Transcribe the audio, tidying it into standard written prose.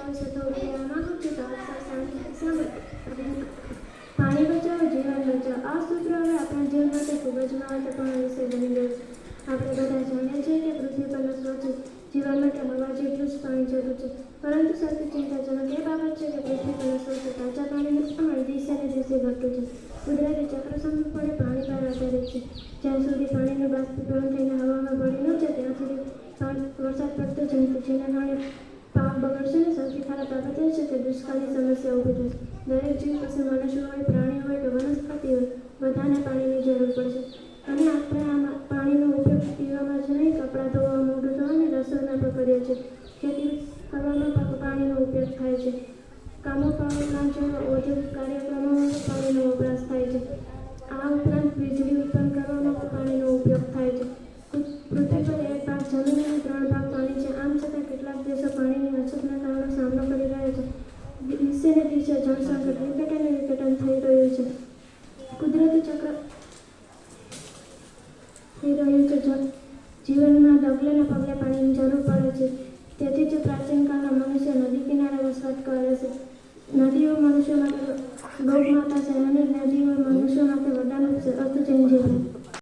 વિશે થોડું કહેવા માંગુ છું તો આપ સૌ શાંતિથી સાંભળો. પાણી બચાવો જીવન બચાવો. આ સૂત્ર હવે આપણા જીવન માટે ખૂબ જ મહત્વપૂર્ણ વિષય બની ગયો છે. આપણે બધા જાણીએ છીએ કે પૃથ્વી પરના સ્વચ્છ જીવન માટે હવા જેટલું જ પાણી જરૂર છે, પરંતુ સૌથી ચિંતાજનક એ બાબત છે કે પૃથ્વી પરના સ્વચ્છ તાજા પાણીનું પ્રમાણ દિવસે ને દિવસે ઘટતું છે. કુદરતી ચક્ર સંપૂર્ણપણે પાણી પર આધારિત છે. જ્યાં સુધી પાણીનું બાષ્પીભવન થઈને હવામાં ભળી ન જાય ત્યાં સુધી વરસાદ પડતો જ નથી, જેના કારણે પાક બગડશે ને સૌથી ખરાબ બાબત એ છે કે દુષ્કાળની સમસ્યા ઊભી થશે. દરેક જીવ, પછી મનુષ્ય હોય, પ્રાણી હોય કે વનસ્પતિ હોય, બધાને પાણીની જરૂર પડશે. અને આપણે આ પાણીનો ઉપયોગ પીવામાં જ નહીં, કપડાં ધોવા, મોઢું ધોવા અને રસોઈમાં પણ કરીએ છીએ. ખેતી કરવામાં પણ પાણીનો ઉપયોગ થાય છે. કામો પાણીના જેવા ઔદ્યોગિક કાર્યક્રમોમાં પણ પાણીનો વપરાશ થાય છે. આ ઉપરાંત વીજળી ઉત્પન્ન કરવામાં પણ પાણીનો ઉપયોગ થાય છે. પૃથ્વી પર 1 ભાગ જમીન અને 3 ભાગ પાણી છે. આમ છતાં કેટલાક દેશો પાણીની અછતના કારણે સામનો કરી રહ્યા છે. દિવસે ને દિવસે જળસંકટ વિકટન થઈ રહ્યું છે. કુદરતી ચક્ર થઈ રહ્યું છે. જીવનમાં ડગલે ને પગલે પાણીની જરૂર પડે છે. તેથી જ પ્રાચીન કાળના મનુષ્ય નદી કિનારે વસવાટ કરે છે. નદીઓ મનુષ્ય માટે ગૌ માતા છે અને નદીઓ મનુષ્ય માટે વરદાન છે. અર્થચેન જેવું